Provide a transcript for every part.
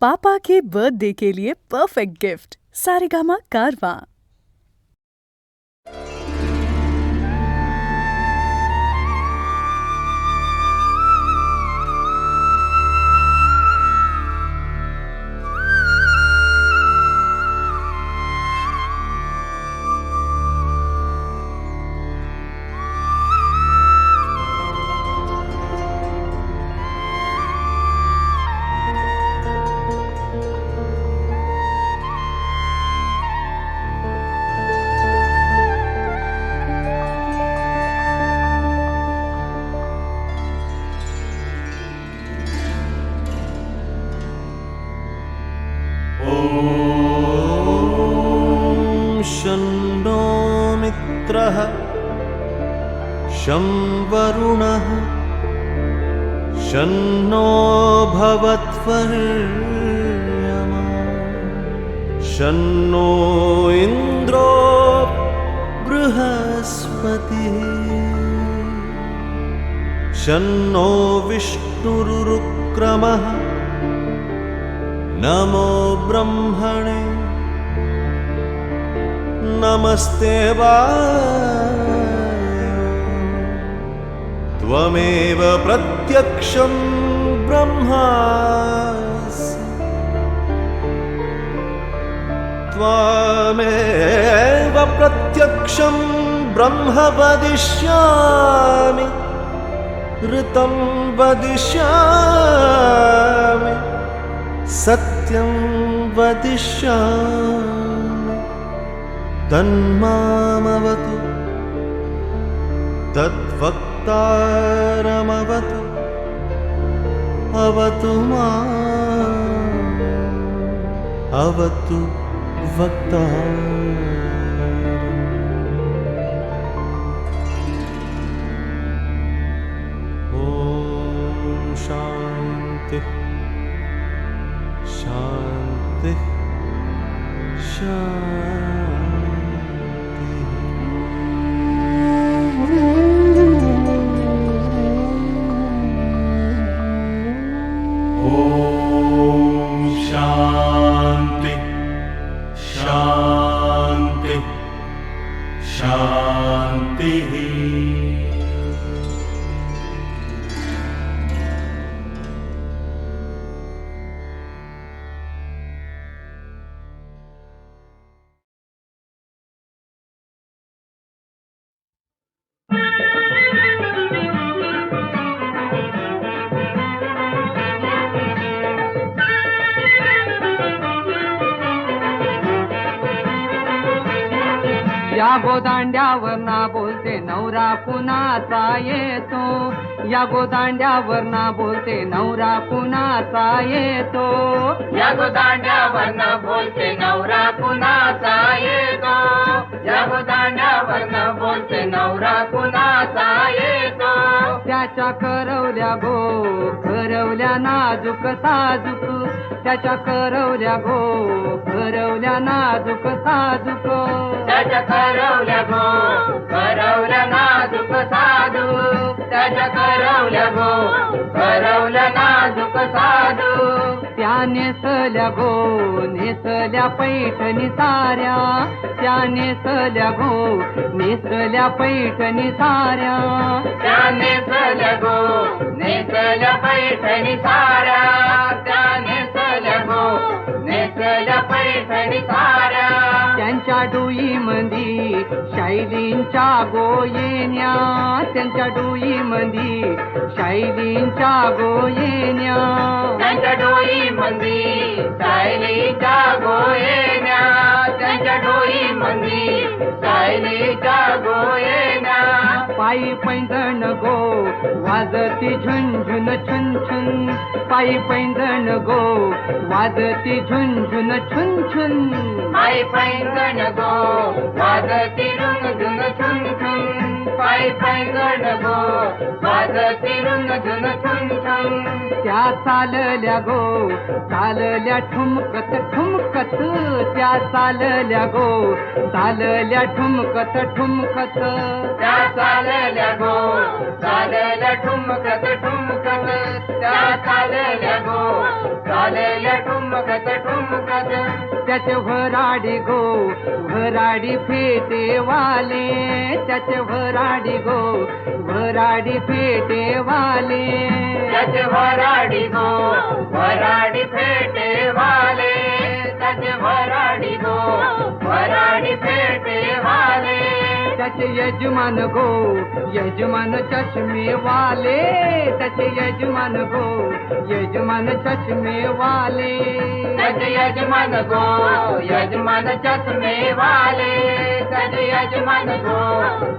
पापा के birthday के लिए perfect gift Saregama कारवां। शन्नो मित्रः शं वरुणः शन्नो भवत्वर्यमा शन्नो इन्द्रो बृहस्पतिः शन्नो विष्णुरुक्रमः नमो ब्रह्मणे नमस्ते वायो त्वमेव प्रत्यक्षं ब्रह्मासि त्वमेव प्रत्यक्षं ब्रह्म वदिष्यामि ऋतं वदिष्यामि सत्यं वदिष्यामि तन्मामवतु तद्वक्तारमवतु अवतु माम् अवतु वक्तारम्। ॐ शान्ति शान्ति शान्ति। शांति शांति शांति। या गोदांड्यावर ना बोलते नवरा कुणाचा येतो, या गोदांड्यावर ना बोलते नवरा कुणाचा येतो, या गोदांड्यावर न बोलते नवरा कुणाचा येतो, या गोदांड्यावर न बोलते नवरा कुणाचा येतो, त्याच्या करवल्या गो करवल्या नाजूक साजूक, त्याच्या करवल्या गो करवल्या नाजूक साजूक, त्याच्या करवल्या गो करवल्या नाजूक साधू, त्याच्या करवल्या गो करवल्या नाजूक साधू, त्या नेसल्या गो नेसल्या पैठणी साऱ्या, त्या नेसल्या गो नेसल्या पैठणी साऱ्या, त्या नेसल्या गो नेसल्या पैठणी साऱ्या, त्या नेसल्या गो नेसल्या पैठणी साऱ्या, त्यांच्या डोई मंदी शैलींच्या गोयेन्या, त्यांच्या डोई मंदी शैलींच्या गोयेन्या, त्यांच्या डोई मंदी सायलीच्या गोयेन्या, त्यांच्या डोई मंदी सायलीच्या गोयेन्या, पायी पैंजण गो वाजती झुंझुन छुन छुन, पायी पैंजण गो वाजती झुंझुन छुन छुन, पायी पैंजण गो वाजती रुंगझुन छुन छुन, पायी पैंजण गो वाजती रुंगझुन छुन छुन, त्या चालल्या गो चालल्या ठुमकत ठुमकत, त्या चालल्या गो चालल्या ठुमकत ठुमकत, त्या चालल्या गो चालल्या ठुमकत ठुमकत, ठुमकत त्या चालल्या गो चालल्या ठुमकत ठुमकत त्याचे भराडी गो भराडी फेटे वाले त्याचे भराडी गो भराडी फेटे वाले त्याचे भराडी गो भराडी फेटे वाले त्याचे भराडी गो भराडी फेटे वाले त्याचे यजमान गो यजमान चष्मे वाले त्याचे यजमान गो यजमान चष्मे वाले त्याचे यजमान गो यजमान चष्मे वाले त्याचे यजमान गो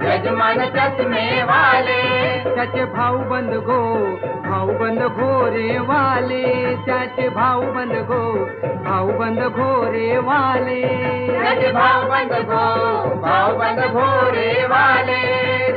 यजमान चष्मे वाले त्याचे भाऊबंद गो भाऊबंद घोरे वाले त्याचे भाऊबंद गो भाऊबंद घोरे वाले त्याचे भाऊबंद गो भाऊबंद घोरे वाले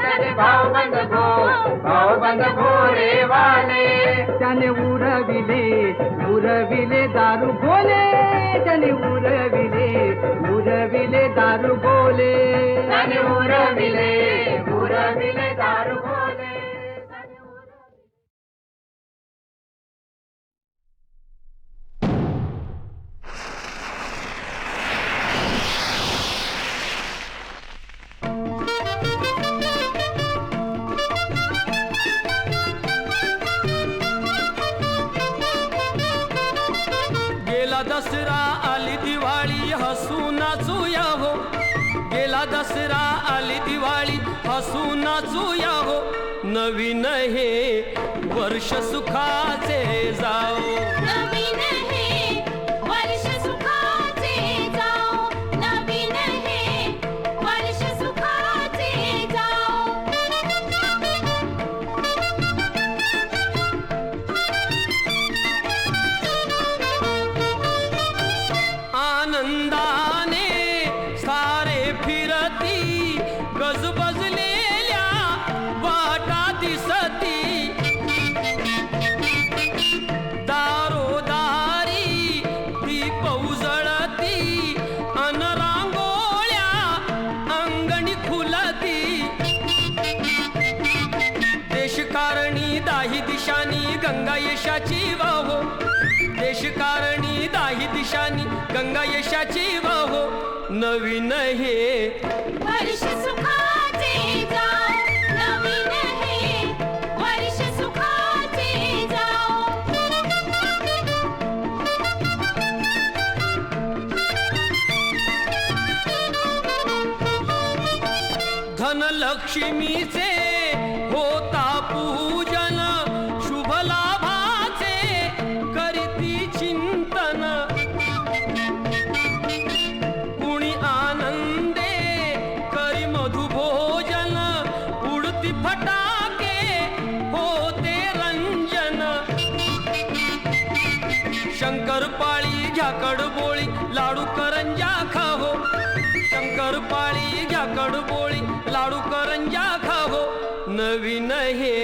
त्याचे भाऊबंद गो भाऊबंद घोरे वाले त्याने उरविले उरविले दारू बोले त्याने उरविले उरविले दारू बोले त्याने उरविले उरविले दारू बोले गेला दसरा आली दिवाळी हसू नाचूया हो गेला दसरा आली दिवाळी हसू नाचूया हो नवीन हे वर्ष सुखाचे जाओ नवीन हे वर्ष सुखाचे जाओ नवीन हे वर्ष सुखाचे जाओ आनंदाने सारे फिरती गजबजलेल्या वाटा दिसती दारोदारी दीप उजळती अन रांगोळ्या अंगणी खुलती देशकारणी दाही दिशानी गंगा यशाची वाहो देशकारणी दाही दिशानी गंगा यशाची वाहो नवीन हे वर्ष सुखाचे जाओ नवीन हे वर्ष सुखाचे जाओ धनलक्ष्मीचे होता पूजन शुभ लाभाचे करीती चिंतन कुणी आनंदे करी मधुभोजन उडती फटाके होते रंजन शंकरपाळी घ्या कडबोळी लाडू करंजा खाहो शंकरपाळी घ्या कडबोळी लाडू करंजा खाहो नवीन हे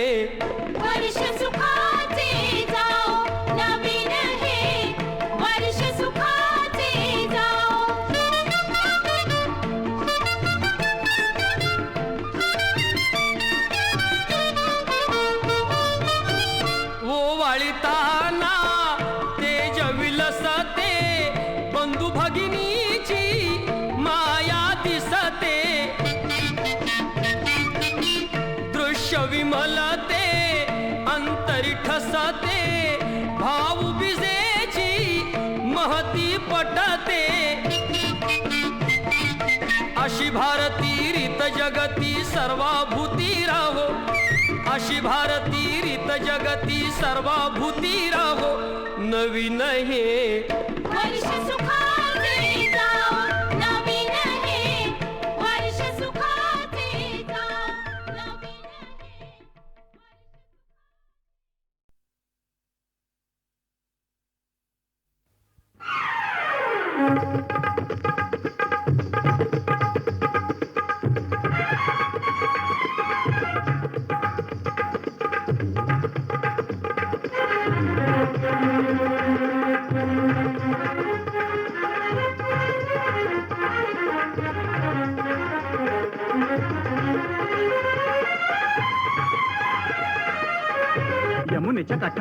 वर्ष सुखाचे जाओ नवीन हे वर्ष सुखाचे जाओ ओवाळताना तेज विलसते बंधू भगिनीची माया दिसते दृश्य विमलते अंतरी ठसते भाऊ बिजेची महती पटते अशी भारती रीत जगती सर्वाभूती राहो अशी भारती रीत जगती सर्वाभूती राहो नवीन हे वर्ष सुखाचे जाओ नवीन हे वर्ष सुखाचे जाओ नवीन हे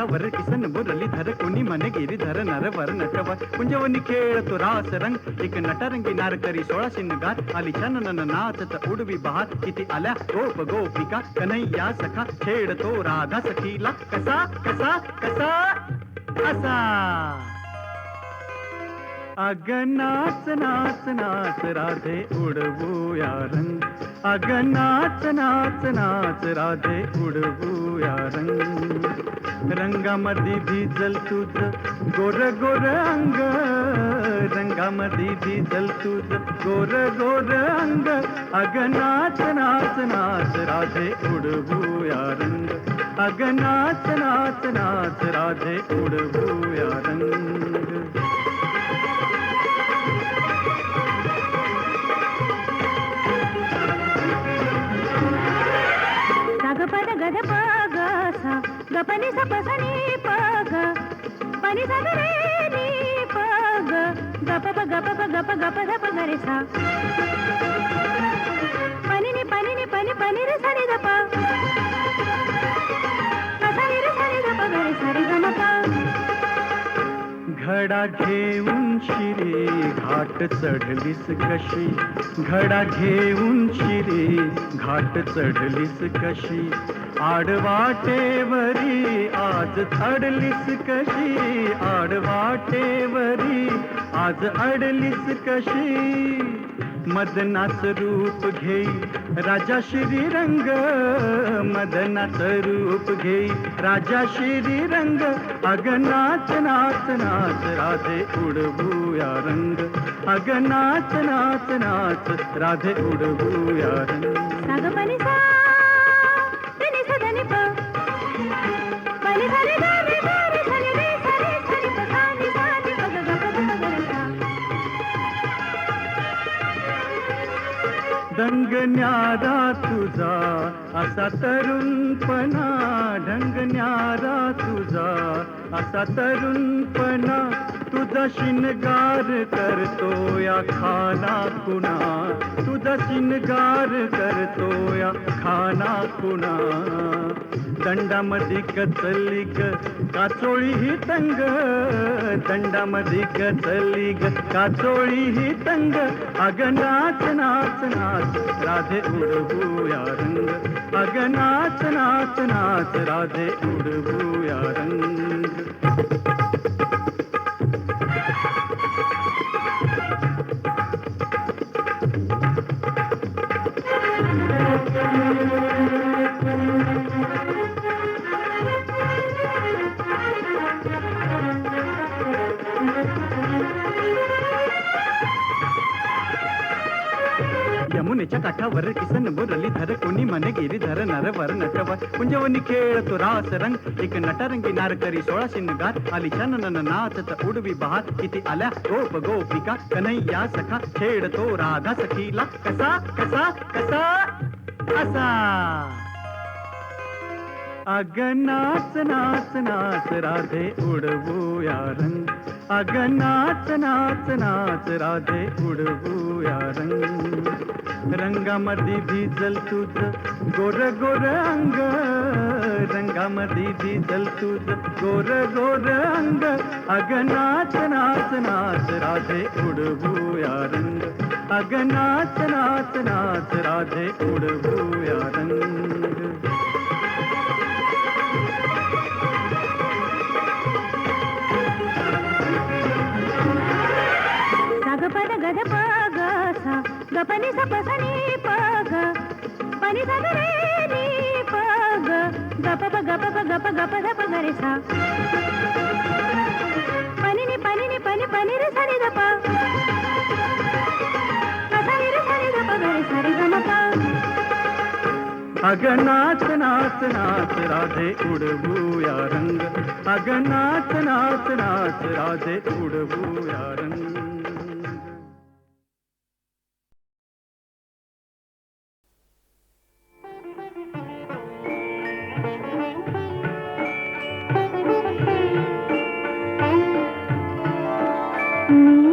काठावर किसन मुरली धर कोणी मन गिरीधर नरवर नटवर कुंजवनी खेळतो रास रंग एक नटरंगी नारकरी 16 शिनगार आली छानन नाचत उडवी बहार किती आल्या गोप गोपिका कन्हैया सखा खेळतो राधा सखीला कसा कसा कसा असा अग नाच नाच नाच राधे उडवूया रंग अग नाच नाच नाच राधे उडवूया रंग रंगामध्ये भिजल तुझ गोर गोर अंग रंगामध्ये भिजल तुझ गोर गोर अंग अग नाच नाच नाच राधे उडवूया रंग अग नाच नाच नाच राधे उडवूया रंग पद गद प ग सा ग प नि सा प सा नि प ग प नि सा ग रे नि प ग ग प प ग प प ग प ग प ध प ग रे सा प नि रे सा नि द प प सा नि रे सा नि द प ग रे सा रे ग म प घडा घेऊन शिरे घाट चढलीस कशी घडा घेऊन शिरे घाट चढलीस कशी आडवाटेवरी आज अडलीस कशी आडवाटेवरी आज अडलीस कशी मदनाच रूप घेई राजा श्रीरंग मदनाच रूप घेई राजा श्रीरंग अग नाच नाच नाच राधे उडवूया रंग अग नाच नाच नाच राधे उडवूया रंग सा ग प नि सा रे नि सा ध नि प प नि सा रे ग रे ग रे सा नि रे सा रे सा नि प सा नि प ग ग प ध प ग रे सा ढंग न्यारा तुझा असा तरुणपणा ढंग न्यारा तुझा असा तरुणपणा तुझा शिनगार करतो या खाना कुणा तुझा शिनगार करतो या खाना कुणा दंडामध्ये कचली ग काचोळी ही तंग दंडामध्ये कचली ग काचोळी ही तंग अग नाच नाच नाच राधे उडवूया रंग अग नाच नाच नाच राधे उडवूया रंग यमुनेच्या काठावर किसन मुरली धर कोणी मन गिरीधर नरवर नटवर कुंजवनी खेळतो रास रंग एक नटरंगी नारकरी 16 शिनगार आली छानन नाचत उडवी बहार किती आल्या गोप गोपिका कन्हैया सखा खेळतो राधा सखीला कसा कसा कसा असा अग नाच नाच नाच राधे उडवूया रंग अग नाच नाच नाच राधे उडवूया रंग रंगामध्ये भिजल तुझ गोर गोर अंग रंगामध्ये भिजल तुझ गोर गोर अंग अग नाच नाच नाच राधे उडवूया रंग अग नाच नाच नाच राधे उडवूया रंग ग प द ग ध प ग सा ग प नि सा प सा नि प ग प नि सा ग रे नि प ग ग प प ग प प ग प ग प ध प ग रे सा प नि नि रे सा नि द प प सा नि रे सा नि द प ग रे सा रे ग म प अग नाच नाच नाच राधे उडवूया रंग अग नाच नाच नाच राधे उडवूया रंग Mm-hmm.